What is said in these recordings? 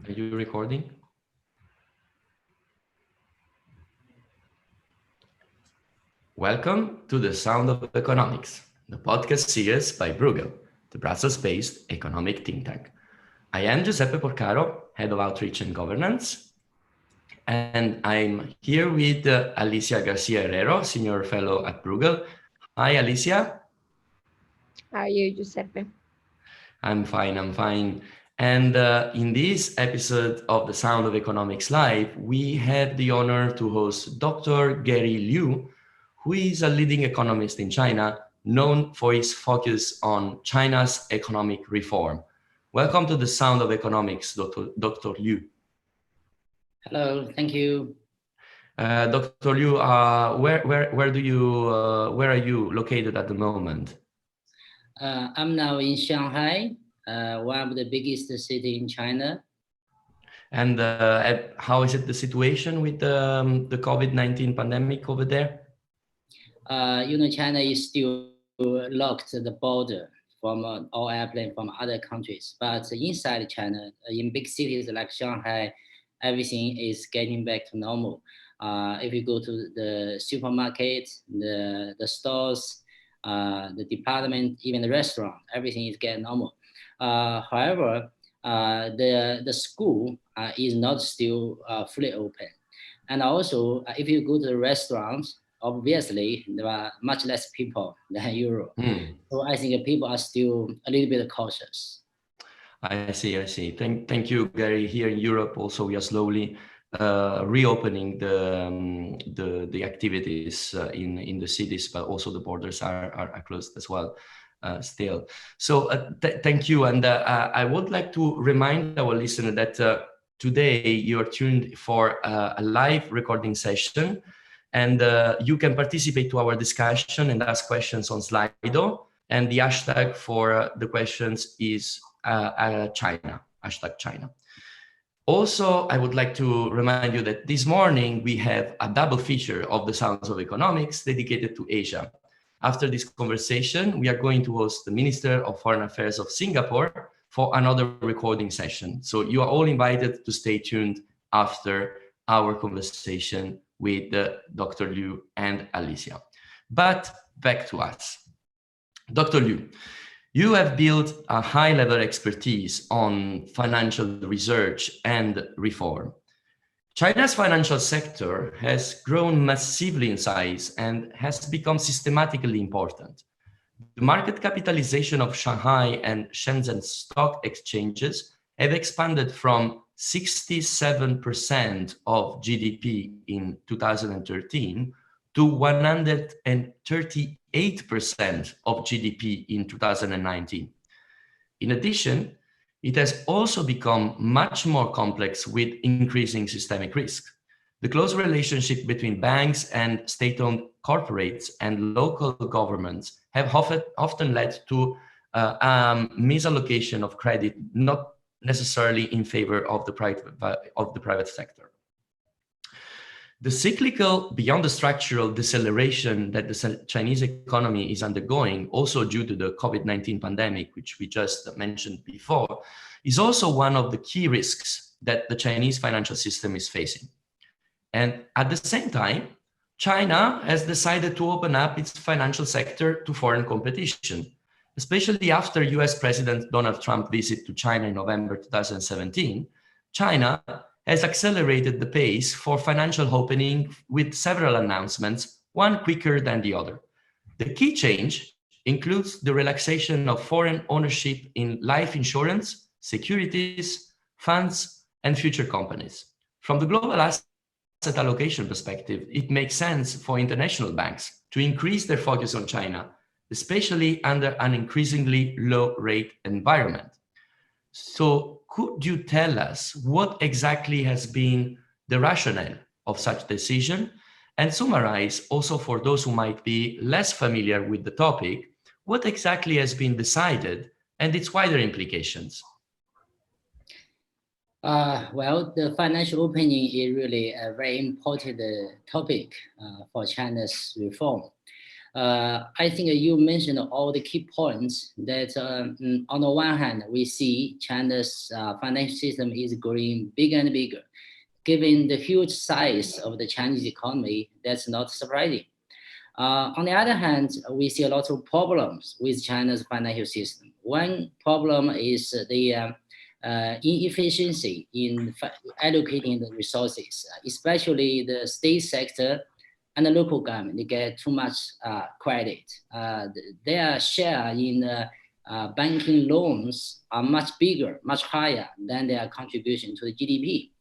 Are you recording? Welcome to The Sound of Economics, the podcast series by Bruegel, the Brussels-based economic think tank. I am Giuseppe Porcaro, Head of Outreach and Governance, and I'm here with Alicia Garcia Herrero, Senior Fellow at Bruegel. Hi, Alicia. How are you, Giuseppe? I'm fine. And in this episode of The Sound of Economics Live, we had the honor to host Dr. Gary Liu, who is a leading economist in China, known for his focus on China's economic reform. Welcome to The Sound of Economics, Dr. Liu. Hello, thank you. Dr. Liu, where are you located at the moment? I'm now in Shanghai, one of the biggest city in China. And how is it the situation with the COVID-19 pandemic over there? China is still locked the border from all airplanes from other countries. But inside China, in big cities like Shanghai, everything is getting back to normal. If you go to the supermarket, the stores, the department, even the restaurant, everything is getting normal. However, the school is not still fully open. And also, if you go to the restaurants, obviously there are much less people than Europe. So I think people are still a little bit cautious. I see. Thank you, Gary. Here in Europe, also we are slowly reopening the activities in the cities, but also the borders are closed as well still. So thank you, and I would like to remind our listener that today you are tuned for a live recording session, and you can participate to our discussion and ask questions on Slido, and the hashtag for the questions is China, hashtag China. Also, I would like to remind you that this morning we have a double feature of the Sounds of Economics dedicated to Asia. After this conversation, we are going to host the Minister of Foreign Affairs of Singapore for another recording session. So you are all invited to stay tuned after our conversation with Dr. Liu and Alicia. But back to us. Dr. Liu, you have built a high-level expertise on financial research and reform. China's financial sector has grown massively in size and has become systematically important. The market capitalization of Shanghai and Shenzhen stock exchanges have expanded from 67% of GDP in 2013 to 138% of GDP in 2019. In addition, it has also become much more complex with increasing systemic risk. The close relationship between banks and state-owned corporates and local governments have often led to misallocation of credit, not necessarily in favor of the private sector. The cyclical, beyond the structural deceleration that the Chinese economy is undergoing, also due to the COVID-19 pandemic, which we just mentioned before, is also one of the key risks that the Chinese financial system is facing. And at the same time, China has decided to open up its financial sector to foreign competition, especially after US President Donald Trump's visit to China in November 2017. China has accelerated the pace for financial opening with several announcements, one quicker than the other. The key change includes the relaxation of foreign ownership in life insurance, securities, funds, and future companies. From the global asset allocation perspective, it makes sense for international banks to increase their focus on China, especially under an increasingly low rate environment. So could you tell us what exactly has been the rationale of such decision, and summarize also for those who might be less familiar with the topic, what exactly has been decided and its wider implications? Well, the financial opening is really a very important topic for China's reform. I think you mentioned all the key points that on the one hand, we see China's financial system is growing bigger and bigger. Given the huge size of the Chinese economy, that's not surprising. On the other hand, we see a lot of problems with China's financial system. One problem is the inefficiency in allocating the resources, especially the state sector and the local government. They get too much credit. Their share in banking loans are much bigger, much higher than their contribution to the GDP.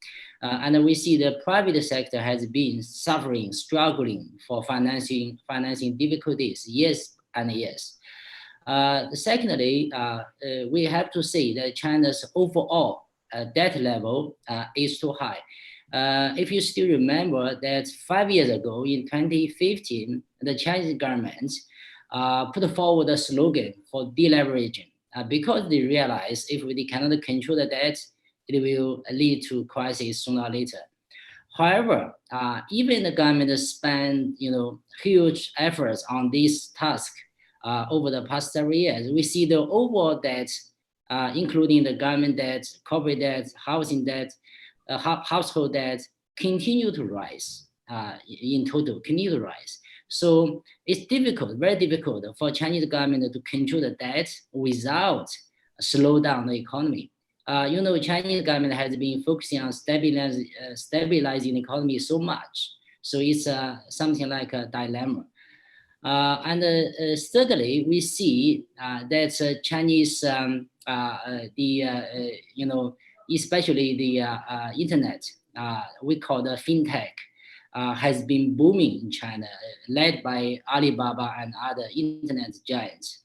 And we see the private sector has been suffering, struggling for financing difficulties, years and years. Secondly, we have to say that China's overall debt level is too high. If you still remember that 5 years ago, in 2015, the Chinese government put forward a slogan for deleveraging because they realized if they cannot control the debt, it will lead to crisis sooner or later. However, even the government spent huge efforts on this task over the past several years. We see the overall debt, including the government debt, corporate debt, housing debt, household debt, continue to rise in total, continue to rise. So it's difficult, very difficult for Chinese government to control the debt without slow down the economy. Chinese government has been focusing on stabilizing the economy so much. So it's something like a dilemma. Thirdly, we see that Chinese, especially the internet, we call the fintech, has been booming in China, led by Alibaba and other internet giants.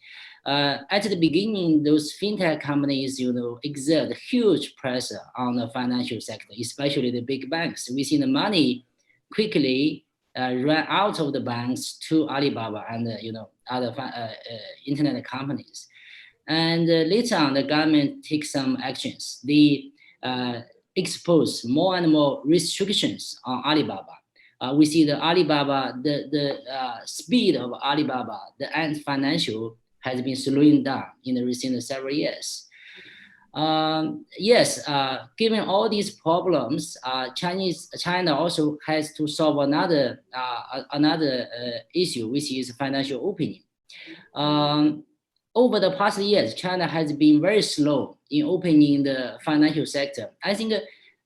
At the beginning, those fintech companies, exert huge pressure on the financial sector, especially the big banks. We see the money quickly run out of the banks to Alibaba and other internet companies. And later on, the government takes some actions. They expose more and more restrictions on Alibaba. We see the Alibaba, the speed of Alibaba, the Ant Financial has been slowing down in the recent several years. Given all these problems, China also has to solve another issue, which is financial opening. Over the past years, China has been very slow in opening the financial sector. I think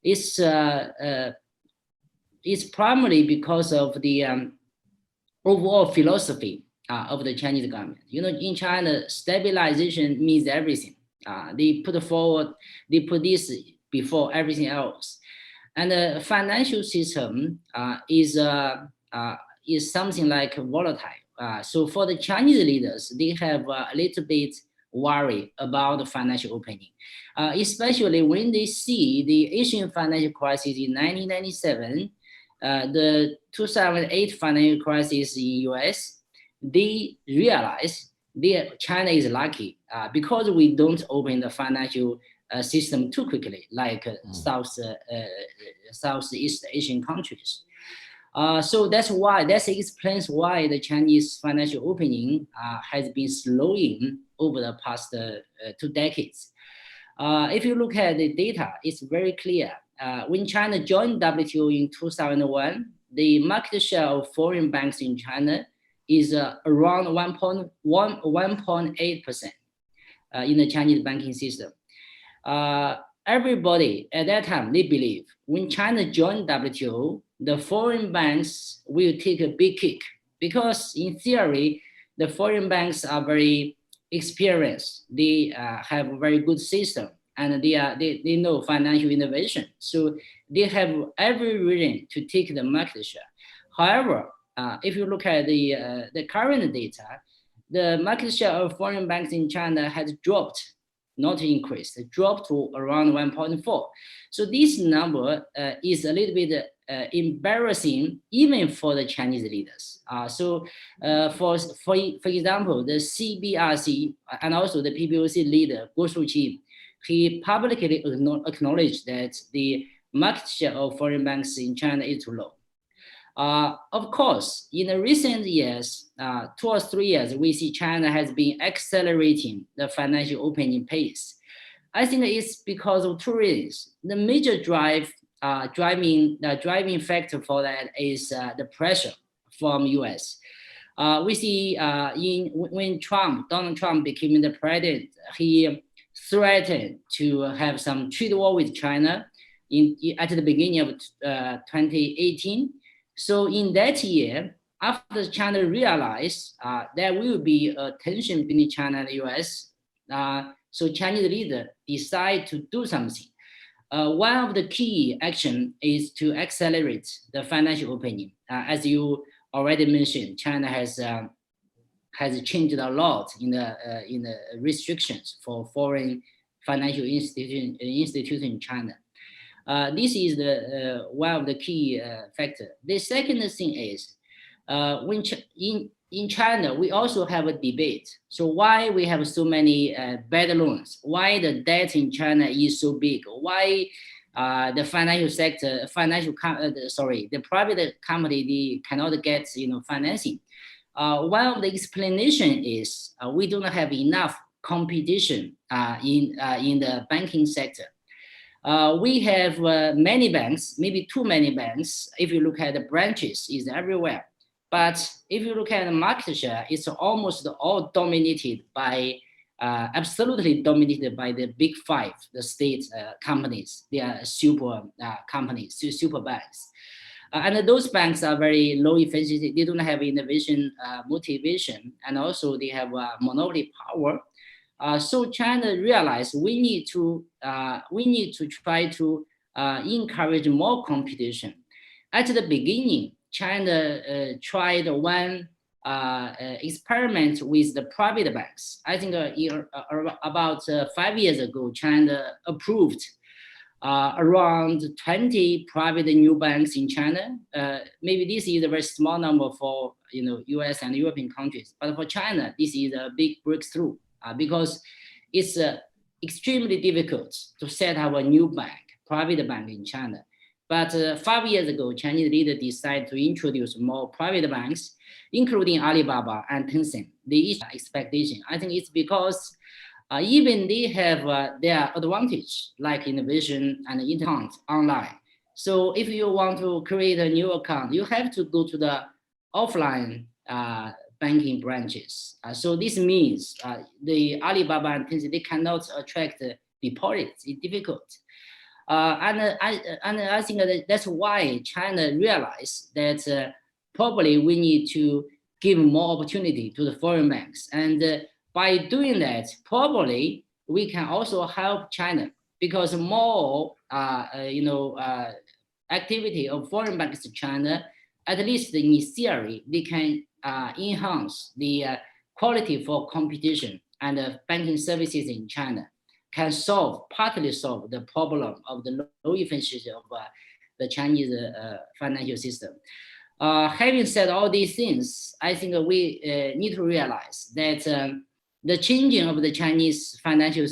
it's primarily because of the overall philosophy of the Chinese government. In China, stabilization means everything. They put this before everything else. And the financial system is something like volatile. So for the Chinese leaders, they have a little bit worry about the financial opening, especially when they see the Asian financial crisis in 1997, the 2008 financial crisis in US. They realize China is lucky because we don't open the financial system too quickly, like Southeast Asian countries. So that explains why the Chinese financial opening has been slowing over the past 2 decades. If you look at the data, it's very clear. When China joined WTO in 2001, the market share of foreign banks in China is around 1.8% in the Chinese banking system. Everybody at that time, they believe when China joined WTO, the foreign banks will take a big kick because in theory, the foreign banks are very experienced. They have a very good system and they know financial innovation. So they have every reason to take the market share. However, if you look at the current data, the market share of foreign banks in China has dropped, not increased. It dropped to around 1.4. So this number is a little bit embarrassing even for the Chinese leaders. For example, the CBRC and also the PBOC leader, Guo Shuqi, he publicly acknowledged that the market share of foreign banks in China is too low. Of course, in the recent years, 2 or 3 years, we see China has been accelerating the financial opening pace. I think it's because of two reasons. The major driving factor for that is the pressure from US. We see when Donald Trump became the president, he threatened to have some trade war with China at the beginning of 2018. So in that year, after China realized there will be a tension between China and the US, so Chinese leader decide to do something. One of the key action is to accelerate the financial opening. As you already mentioned, China has changed a lot in the restrictions for foreign financial institution in China. This is the one of the key factor. The second thing is when in China we also have a debate. So why we have so many bad loans? Why the debt in China is so big? Why the financial sector, the private company, they cannot get financing? One of the explanation is we don't have enough competition in the banking sector. We have many banks, maybe too many banks. If you look at the branches, is everywhere. But if you look at the market share, it's almost all dominated by, absolutely dominated by the big five, the state companies. They are super companies, super banks. And those banks are very low efficiency. They don't have innovation motivation, and also they have monopoly power. So China realized we need to try to encourage more competition. At the beginning, China tried one experiment with the private banks. I think about 5 years ago, China approved around 20 private new banks in China. Maybe this is a very small number for US and European countries, but for China, this is a big breakthrough because it's extremely difficult to set up a new bank, private bank in China. But 5 years ago, Chinese leaders decided to introduce more private banks, including Alibaba and Tencent. They each have expectation. I think it's because even they have their advantage, like innovation and internet online. So if you want to create a new account, you have to go to the offline banking branches. So this means the Alibaba and Tencent, they cannot attract deposits. It's difficult. And I think that's why China realized that probably we need to give more opportunity to the foreign banks. And by doing that, probably we can also help China because more, activity of foreign banks in China, at least in theory, they can enhance the quality for competition and banking services in China. Can partly solve the problem of the low efficiency of the Chinese financial system. Having said all these things, I think we need to realize that the changing of the Chinese financial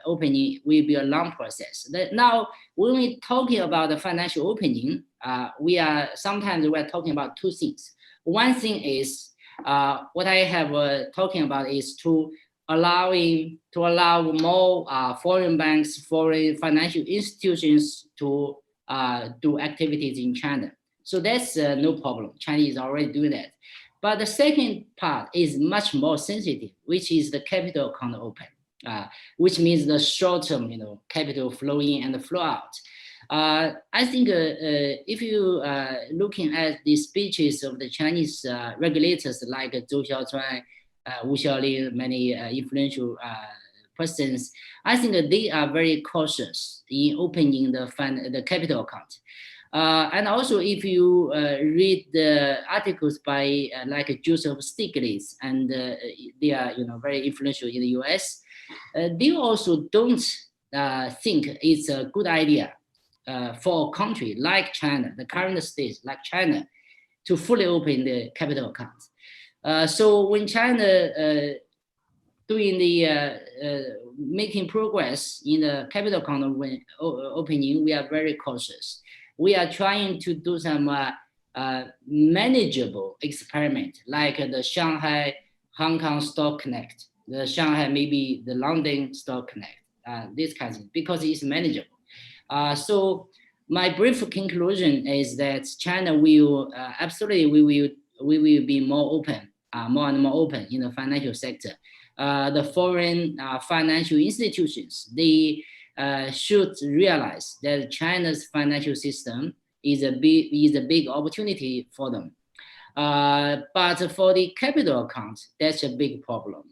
opening will be a long process. Now, when we're talking about the financial opening, sometimes we're talking about two things. One thing is what I have talking about is to allow more foreign banks, foreign financial institutions to do activities in China. So that's no problem. China is already doing that. But the second part is much more sensitive, which is the capital account open, which means the short-term, capital flow in and flow out. I think if you looking at the speeches of the Chinese regulators like Zhou Xiaochuan, Wu Xiaolin, many influential persons, I think they are very cautious in opening the capital account. And also, if you read the articles by like Joseph Stiglitz, and they are very influential in the US, they also don't think it's a good idea for a country like China, the current state like China, to fully open the capital account. So when China doing the making progress in the capital account opening, we are very cautious. We are trying to do some manageable experiment, like the Shanghai Hong Kong Stock Connect, the Shanghai, maybe the London Stock Connect, this kind of thing, because it's manageable. So my brief conclusion is that China will absolutely, we will be more open, more and more open in the financial sector. The foreign financial institutions, they should realize that China's financial system is a big opportunity for them. But for the capital account, that's a big problem.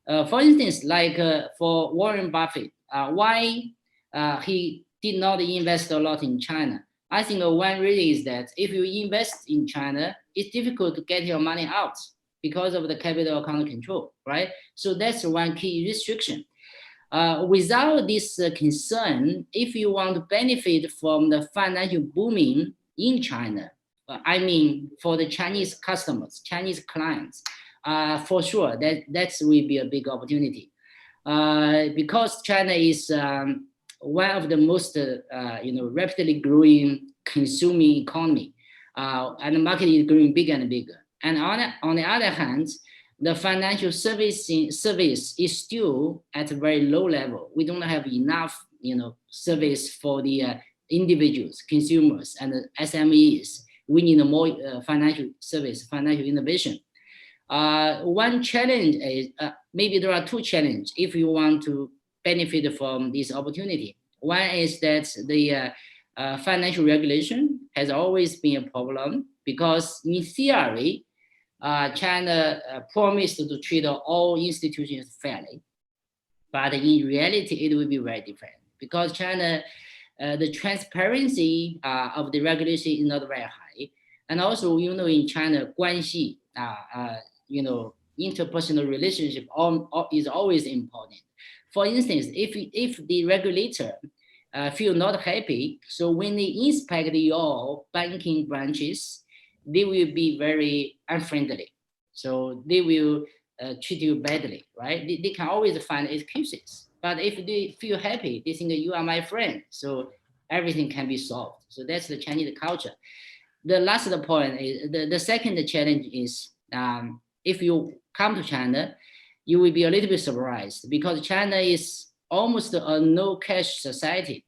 For instance, like for Warren Buffett, why he did not invest a lot in China? I think one reason is that if you invest in China, it's difficult to get your money out because of the capital account control, right? So that's one key restriction. Without this concern, if you want to benefit from the financial booming in China, I mean, for the Chinese customers, Chinese clients, for sure, that will be a big opportunity. Because China is one of the most rapidly growing consuming economy, and the market is growing bigger and bigger. And on the other hand, the financial service is still at a very low level. We don't have enough, service for the individuals, consumers, and the SMEs. We need more financial service, financial innovation. One challenge is, maybe there are two challenges if you want to benefit from this opportunity. One is that the financial regulation has always been a problem, because in theory, China promised to treat all institutions fairly, but in reality, it will be very different, because China, the transparency of the regulation is not very high. And also, in China, 关系, interpersonal relationship is always important. For instance, if the regulator feel not happy, so when they inspect your banking branches, they will be very unfriendly. So they will treat you badly, right? They can always find excuses. But if they feel happy, they think you are my friend, so everything can be solved. So that's the Chinese culture. The last point is, the second challenge is, if you come to China, you will be a little bit surprised, because China is almost a no cash society.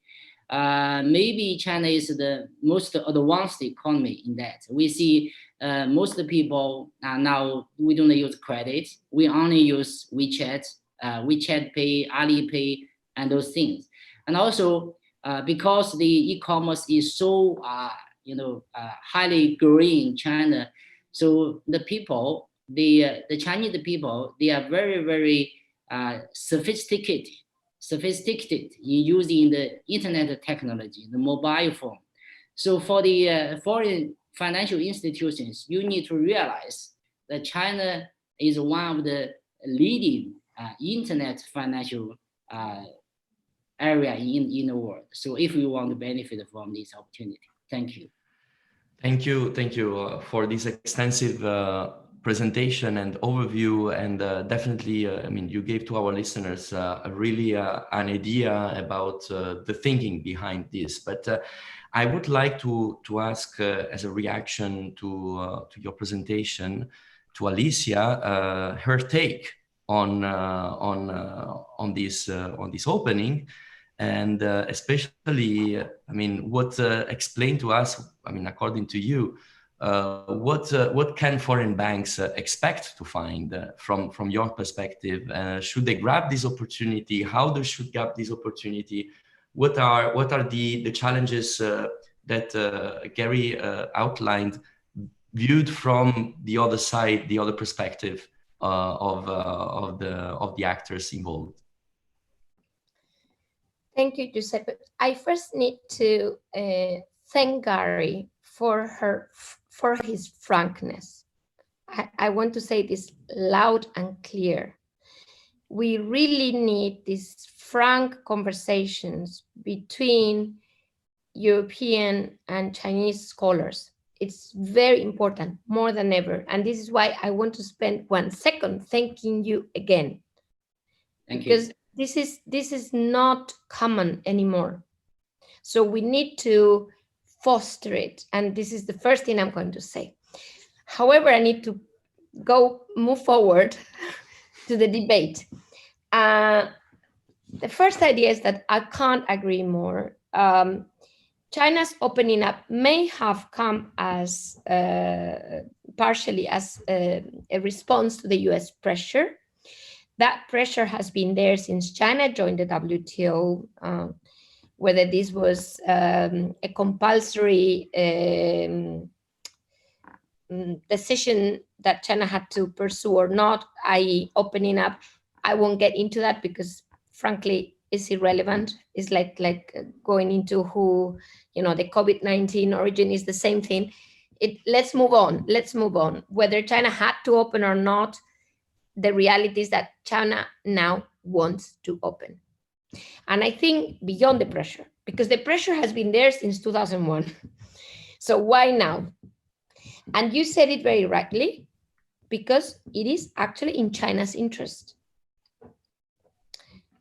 Maybe China is the most advanced economy in that. We see most of the people now, we don't use credit. We only use WeChat, WeChat Pay, Alipay, and those things. And also, because the e-commerce is so highly growing in China, so the people, the Chinese people, they are very, very sophisticated in using the internet technology, the mobile phone. So for the foreign financial institutions, you need to realize that China is one of the leading internet financial area in the world. So if we want to benefit from this opportunity, thank you. Thank you for this extensive presentation and overview, and definitely, I mean, you gave to our listeners really an idea about the thinking behind this. But I would like to ask, as a reaction to your presentation, to Alicia, her take on this opening. And especially, I mean, what explain to us, I mean, according to you, what can foreign banks expect to find from your perspective? Should they grab this opportunity? How they should grab this opportunity? What are the challenges that Gary outlined, viewed from the other side, the other perspective of the actors involved? Thank you, Giuseppe. I first need to thank Gary for his frankness. I want to say this loud and clear. We really need these frank conversations between European and Chinese scholars. It's very important, more than ever. And this is why I want to spend 1 second thanking you again. Thank you. Because this is not common anymore. So we need to foster it. And this is the first thing I'm going to say. However, I need to move forward to the debate. The first idea is that I can't agree more. China's opening up may have come as partially as a response to the US pressure. That pressure has been there since China joined the WTO, whether this was a compulsory decision that China had to pursue or not, i.e. opening up. I won't get into that because frankly, it's irrelevant. It's like going into who, the COVID-19 origin is the same thing. Let's move on. Whether China had to open or not, the reality is that China now wants to open. And I think beyond the pressure, because the pressure has been there since 2001. So why now? And you said it very rightly, because it is actually in China's interest.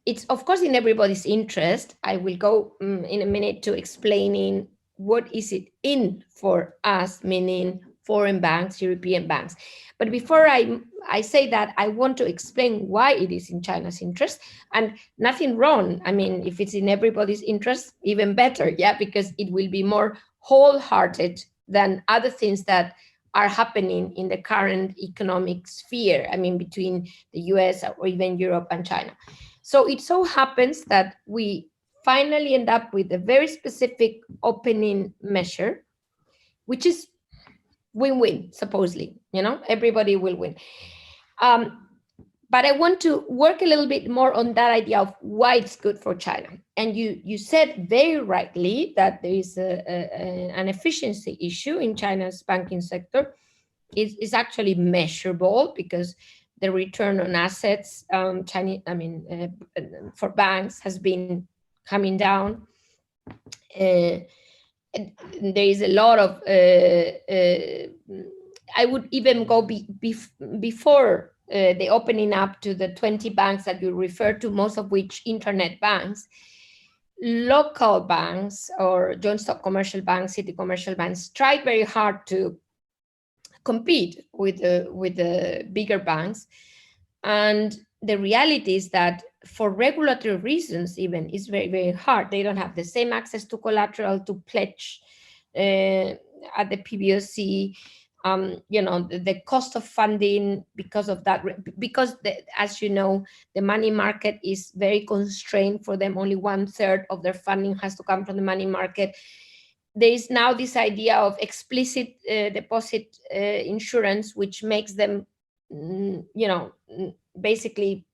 It's of course in everybody's interest. I will go in a minute to explaining what is it in for us, meaning foreign banks, European banks. But before I say that, I want to explain why it is in China's interest, and nothing wrong. I mean, if it's in everybody's interest, even better, yeah, because it will be more wholehearted than other things that are happening in the current economic sphere, I mean, between the US or even Europe and China. So it so happens that we finally end up with a very specific opening measure, which is win-win, supposedly, everybody will win. But I want to work a little bit more on that idea of why it's good for China. And you said very rightly that there is an efficiency issue in China's banking sector. It's actually measurable because the return on assets, for banks has been coming down. There is a lot of, I would even go before the opening up to the 20 banks that you refer to, most of which internet banks. Local banks or joint stock commercial banks, city commercial banks tried very hard to compete with the bigger banks. And the reality is that for regulatory reasons, even, it's very, very hard. They don't have the same access to collateral to pledge at the PBOC. The cost of funding because of that, because as you know, the money market is very constrained for them. Only 1/3 of their funding has to come from the money market. There is now this idea of explicit deposit insurance, which makes them, basically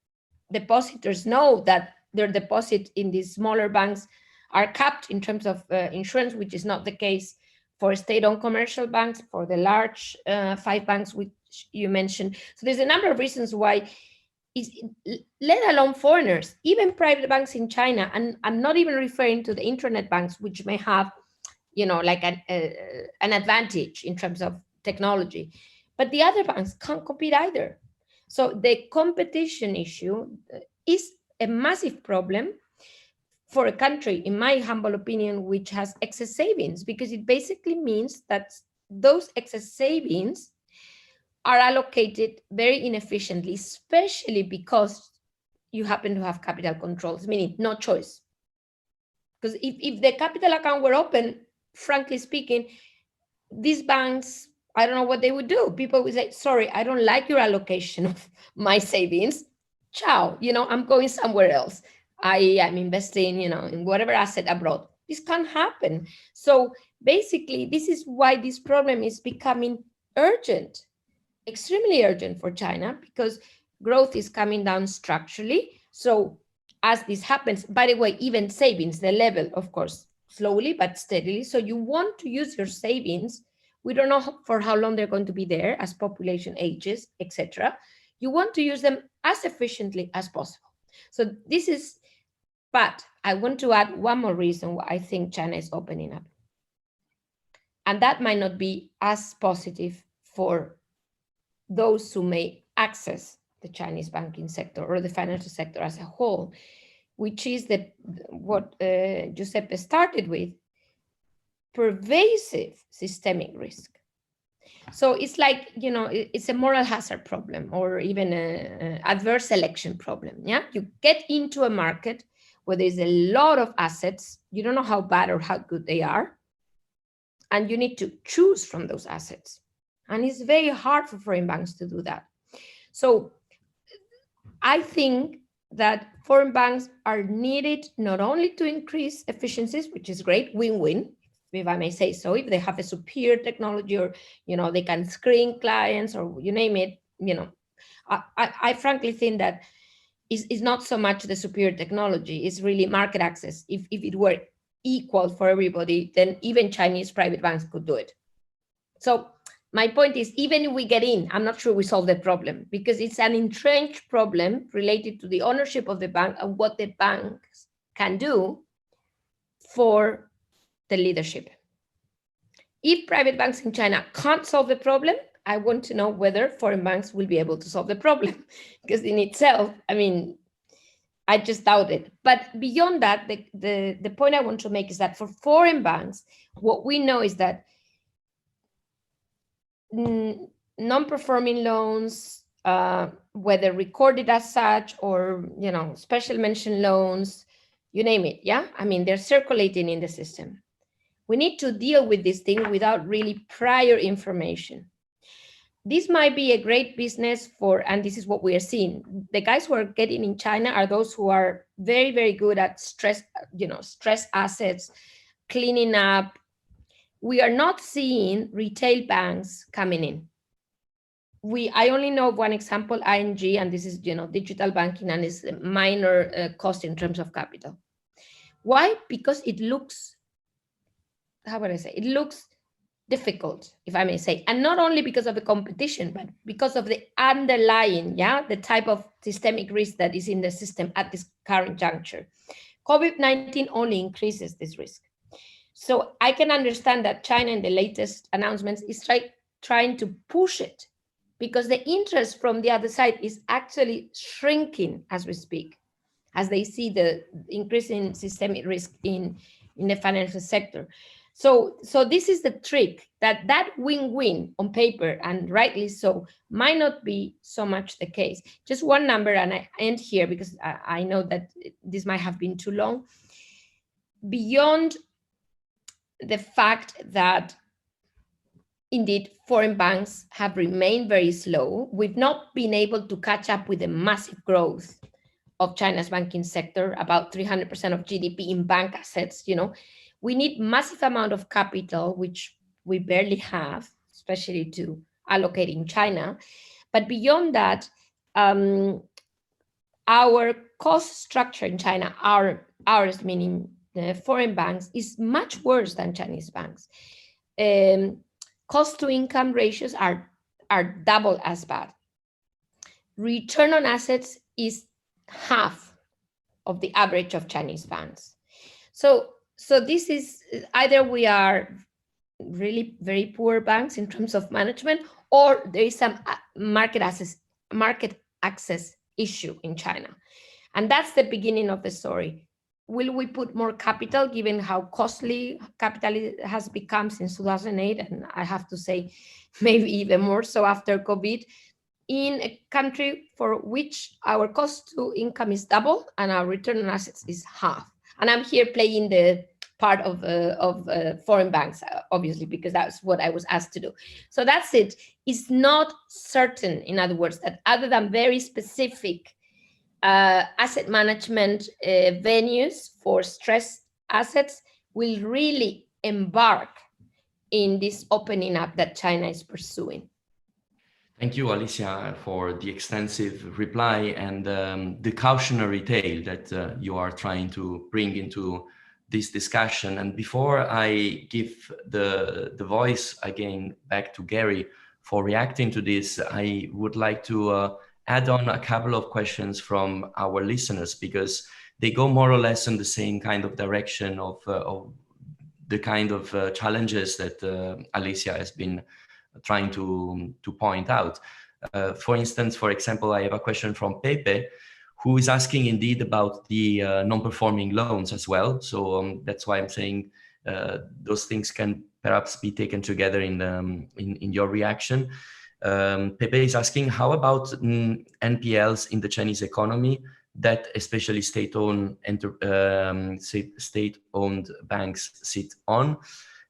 depositors know that their deposit in these smaller banks are capped in terms of insurance, which is not the case for state-owned commercial banks, for the large 5 banks which you mentioned. So there's a number of reasons why, let alone foreigners, even private banks in China, and I'm not even referring to the internet banks, which may have, like an advantage in terms of technology, but the other banks can't compete either. So the competition issue is a massive problem for a country, in my humble opinion, which has excess savings, because it basically means that those excess savings are allocated very inefficiently, especially because you happen to have capital controls, meaning no choice. Because if the capital account were open, frankly speaking, these banks, I don't know what they would do. People would say, sorry, I don't like your allocation of my savings. Ciao, I'm going somewhere else. I'm investing, in whatever asset abroad. This can't happen. So basically, this is why this problem is becoming urgent, extremely urgent for China, because growth is coming down structurally. So as this happens, by the way, even savings, the level, of course, slowly but steadily. So you want to use your savings. We don't know for how long they're going to be there as population ages, etc. You want to use them as efficiently as possible. So this is, but I want to add one more reason why I think China is opening up. And that might not be as positive for those who may access the Chinese banking sector or the financial sector as a whole, which is what Giuseppe started with. pervasive systemic risk. So it's like, you know, it's a moral hazard problem or even an adverse selection problem. Yeah, you get into a market where there's a lot of assets, you don't know how bad or how good they are, and you need to choose from those assets. And it's very hard for foreign banks to do that. So I think that foreign banks are needed not only to increase efficiencies, which is great, win-win, if I may say so, if they have a superior technology or, you know, they can screen clients or you name it, you know, I frankly think that is not so much the superior technology, it's really market access. If it were equal for everybody, then even Chinese private banks could do it. So my point is, even if we get in, I'm not sure we solve the problem because it's an entrenched problem related to the ownership of the bank and what the banks can do for the leadership. If private banks in China can't solve the problem, I want to know whether foreign banks will be able to solve the problem because in itself, I mean, I just doubt it. But beyond that, the point I want to make is that for foreign banks, what we know is that non-performing loans, whether recorded as such or, you know, special mention loans, you name it, yeah? I mean, they're circulating in the system. We need to deal with this thing without really prior information. This might be a great business for, and this is what we are seeing. The guys who are getting in China are those who are very, very good at stress, you know, stress assets, cleaning up. We are not seeing retail banks coming in. I only know one example, ING, and this is, you know, digital banking, and it's a minor cost in terms of capital. Why? Because it looks, how would I say, it looks difficult, if I may say, and not only because of the competition, but because of the underlying, yeah, the type of systemic risk that is in the system at this current juncture. COVID-19 only increases this risk. So I can understand that China in the latest announcements is trying to push it because the interest from the other side is actually shrinking as we speak, as they see the increasing systemic risk in the financial sector. So this is the trick, that win-win on paper, and rightly so, might not be so much the case. Just one number, and I end here because I know that this might have been too long. Beyond the fact that indeed foreign banks have remained very slow, we've not been able to catch up with the massive growth of China's banking sector, about 300% of GDP in bank assets, you know. We need massive amount of capital, which we barely have, especially to allocate in China. But beyond that, our cost structure in China, ours meaning the foreign banks, is much worse than Chinese banks. Cost to income ratios are double as bad. Return on assets is half of the average of Chinese banks. So this is either we are really very poor banks in terms of management, or there is some market access issue in China. And that's the beginning of the story. Will we put more capital given how costly capital has become since 2008? And I have to say, maybe even more so after COVID, in a country for which our cost to income is double and our return on assets is half. And I'm here playing the part of foreign banks, obviously, because that's what I was asked to do. So that's it. It's not certain, in other words, that other than very specific asset management venues for stressed assets will really embark in this opening up that China is pursuing. Thank you, Alicia, for the extensive reply and the cautionary tale that you are trying to bring into this discussion. And before I give the voice again back to Gary for reacting to this, I would like to add on a couple of questions from our listeners, because they go more or less in the same kind of direction of the kind of challenges that Alicia has been trying to point out. For instance, for example, I have a question from Pepe, who is asking indeed about the non-performing loans as well. So that's why I'm saying those things can perhaps be taken together in your reaction. Pepe is asking, how about NPLs in the Chinese economy that especially state-owned banks sit on?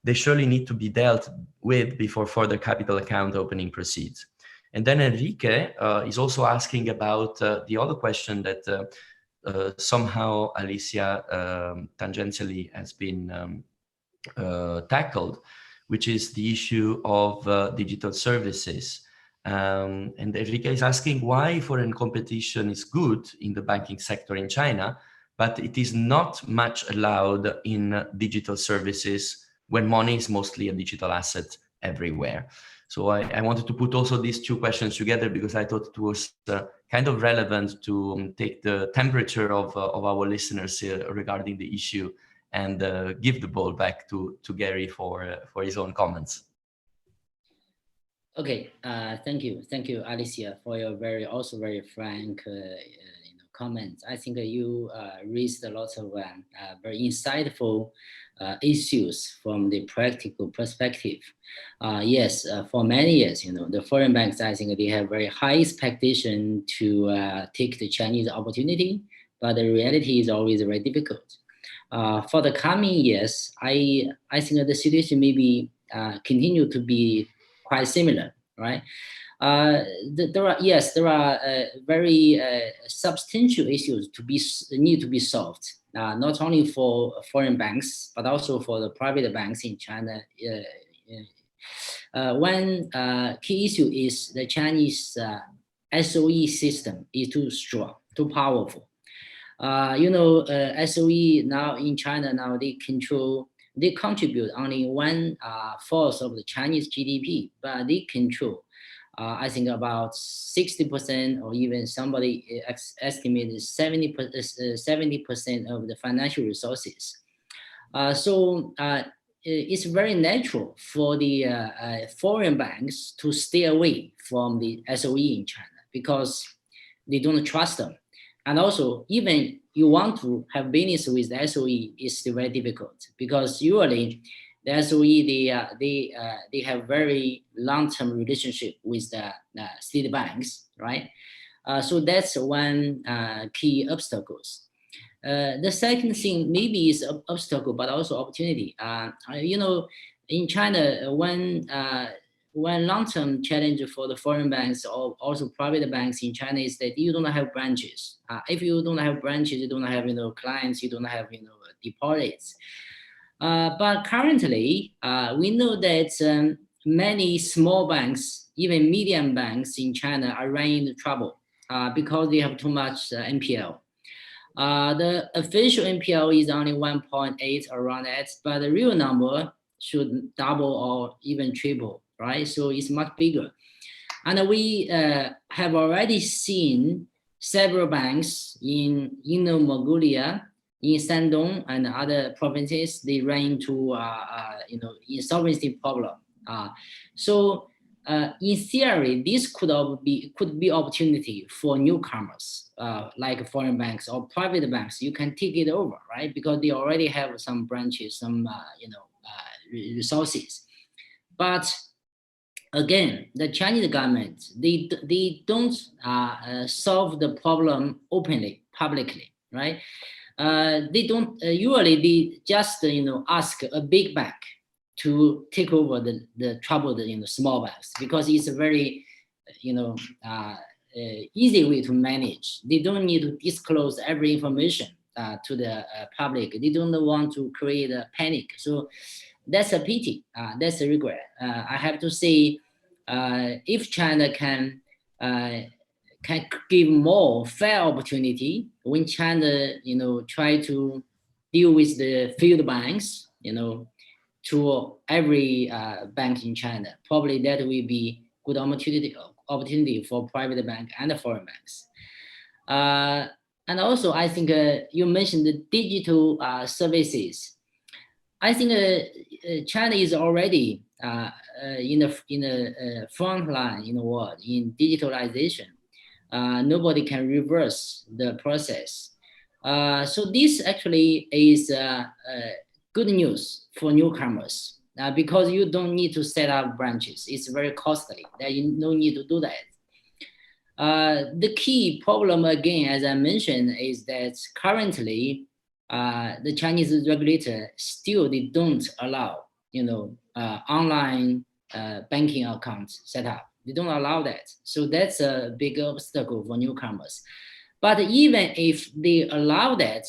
They surely need to be dealt with before further capital account opening proceeds. And then Enrique is also asking about the other question that somehow Alicia tangentially has been tackled, which is the issue of digital services. And Enrique is asking why foreign competition is good in the banking sector in China, but it is not much allowed in digital services when money is mostly a digital asset everywhere. So I wanted to put also these two questions together because I thought it was kind of relevant to take the temperature of our listeners regarding the issue and give the ball back to Gary for his own comments. Okay, thank you, Alicia, for your also very frank comments. I think you raised a lot of very insightful issues from the practical perspective. Yes, for many years, the foreign banks, I think they have very high expectation to take the Chinese opportunity, but the reality is always very difficult. For the coming years, I think the situation may be continue to be quite similar, right? There are very substantial issues need to be solved, not only for foreign banks but also for the private banks in China. One key issue is the Chinese SOE system is too strong, too powerful. SOE now in China now they contribute only 1/4 of the Chinese GDP, but they control, I think, about 60% or even somebody estimated 70% of the financial resources. So it's very natural for the foreign banks to stay away from the SOE in China because they don't trust them. And also, even you want to have business with the SOE is still very difficult because usually the SOE they have very long-term relationship with the state banks, right? So that's one key obstacles. The second thing maybe is an obstacle, but also opportunity. In China, one long-term challenge for the foreign banks or also private banks in China is that you don't have branches. If you don't have branches, you don't have clients, you don't have deposits. But currently, we know that many small banks, even medium banks in China, are running into trouble because they have too much NPL. The official NPL is only 1.8 around that, but the real number should double or even triple, right? So it's much bigger. And we have already seen several banks in Inner Mongolia, in Shandong and other provinces, they ran into insolvency problem. So in theory, this could be opportunity for newcomers like foreign banks or private banks. You can take it over, right? Because they already have some branches, some resources. But again, the Chinese government they don't solve the problem openly, publicly, right? They don't usually they just ask a big bank to take over the troubled small banks because it's a very easy way to manage. They don't need to disclose every information to the public. They don't want to create a panic. So that's a pity. That's a regret. I have to say, if China can give more fair opportunity when China, try to deal with the field banks, to every bank in China, probably that will be good opportunity for private bank and the foreign banks. And also, I think you mentioned the digital services. I think China is already in the front line in the world in digitalization. Nobody can reverse the process. So this actually is good news for newcomers because you don't need to set up branches. It's very costly. That you don't need to do that. The key problem, again, as I mentioned, is that currently the Chinese regulator still they don't allow online banking accounts set up. They don't allow that. So that's a big obstacle for newcomers. But even if they allow that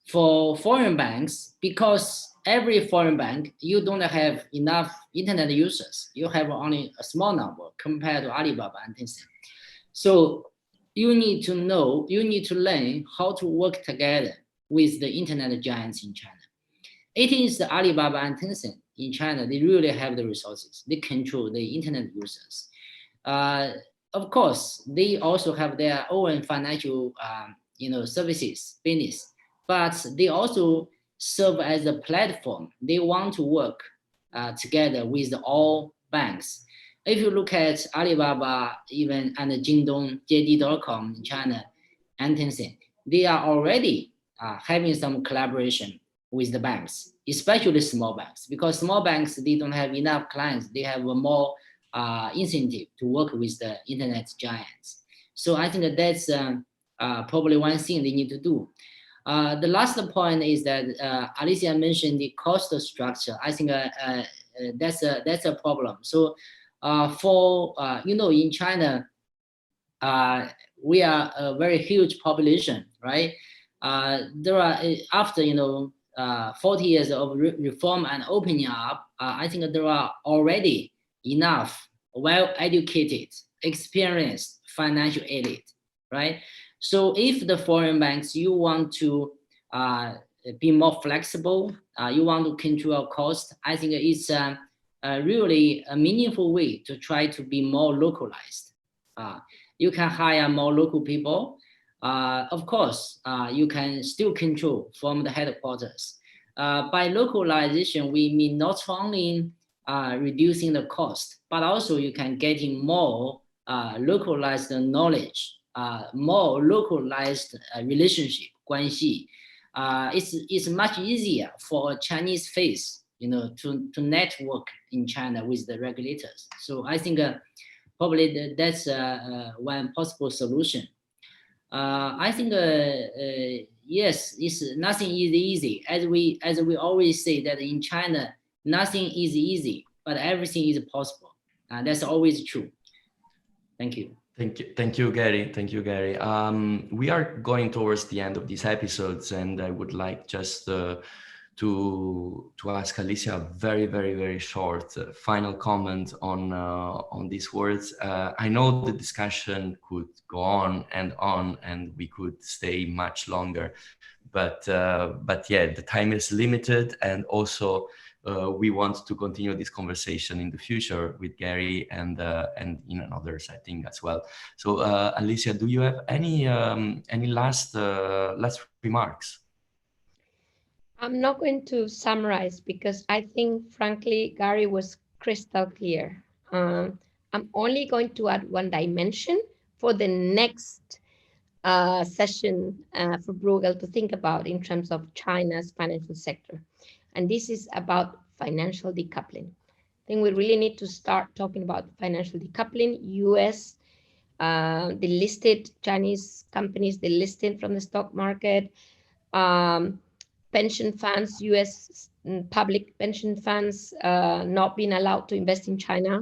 for foreign banks, because every foreign bank, you don't have enough internet users. You have only a small number compared to Alibaba and Tencent. So you need to know, you need to learn how to work together with the internet giants in China. It is the Alibaba and Tencent in China, they really have the resources. They control the internet users. Of course, they also have their own financial services business, but they also serve as a platform. They want to work together with all banks. If you look at Alibaba, even and Jingdong, JD.com in China, and Tencent, they are already having some collaboration with the banks, especially small banks, because small banks, they don't have enough clients. They have a more incentive to work with the internet giants. So I think that that's probably one thing they need to do. The last point is that Alicia mentioned the cost structure. I think that's a problem. So in China, we are a very huge population, right? There are after 40 years of reform and opening up, I think there are already enough well-educated, experienced financial elite, right? So if the foreign banks, you want to be more flexible, you want to control cost, I think it's really a meaningful way to try to be more localized. You can hire more local people. Of course, you can still control from the headquarters. By localization, we mean not only reducing the cost, but also you can get in more localized knowledge, more localized relationship, 关系. It's much easier for a Chinese face, to network in China with the regulators. So I think probably that's one possible solution. I think yes, it's nothing is easy. As we always say that in China, nothing is easy, but everything is possible. That's always true. Thank you. Thank you, Gary. Thank you, Gary. We are going towards the end of these episodes, and I would like just to ask Alicia a very, very, very short final comment on these words. I know the discussion could go on, and we could stay much longer, but yeah, the time is limited, and also we want to continue this conversation in the future with Gary and others, I think, as well. So Alicia, do you have any last remarks? I'm not going to summarize because I think, frankly, Gary was crystal clear. I'm only going to add one dimension for the next session for Bruegel to think about in terms of China's financial sector. And this is about financial decoupling. I think we really need to start talking about financial decoupling. US, the listed Chinese companies, they listed from the stock market. Pension funds, US public pension funds not being allowed to invest in China.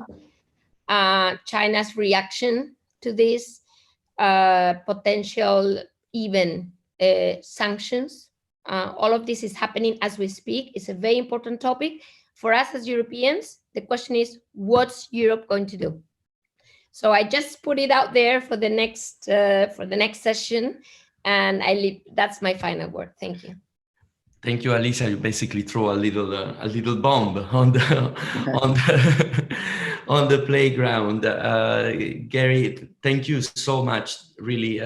China's reaction to this, potential even sanctions. All of this is happening as we speak. It's a very important topic. For us as Europeans, the question is, what's Europe going to do? So I just put it out there for the next session, and that's my final word. Thank you. Thank you, Alicia. You basically throw a little bomb on the on the playground. Gary, thank you so much, really,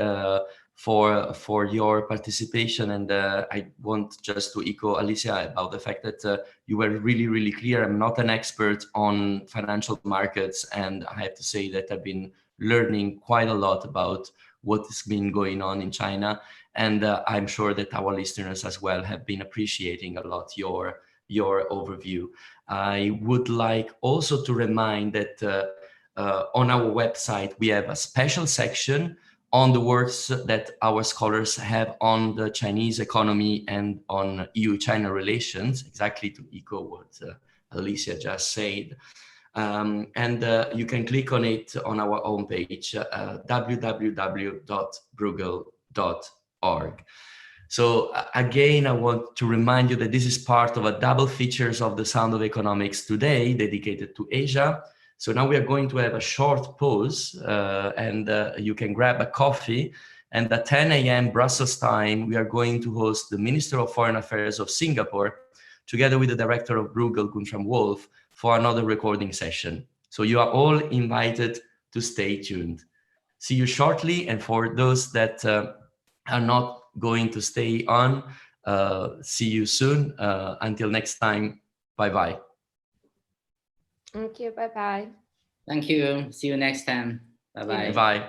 for your participation. And I want just to echo Alicia about the fact that you were really, really clear. I'm not an expert on financial markets, and I have to say that I've been learning quite a lot about what has been going on in China. And I'm sure that our listeners as well have been appreciating a lot your overview. I would like also to remind that on our website, we have a special section on the works that our scholars have on the Chinese economy and on EU-China relations, exactly to echo what Alicia just said. And you can click on it on our homepage, www.bruegel.org. So again, I want to remind you that this is part of a double features of the Sound of Economics today dedicated to Asia. So now we are going to have a short pause and you can grab a coffee. And at 10 a.m. Brussels time, we are going to host the Minister of Foreign Affairs of Singapore, together with the Director of Bruegel, Guntram Wolf, for another recording session. So you are all invited to stay tuned. See you shortly. And for those that are not going to stay on, see you soon. Until next time, bye-bye. Thank you, bye-bye. Thank you. See you next time. Bye-bye. Bye.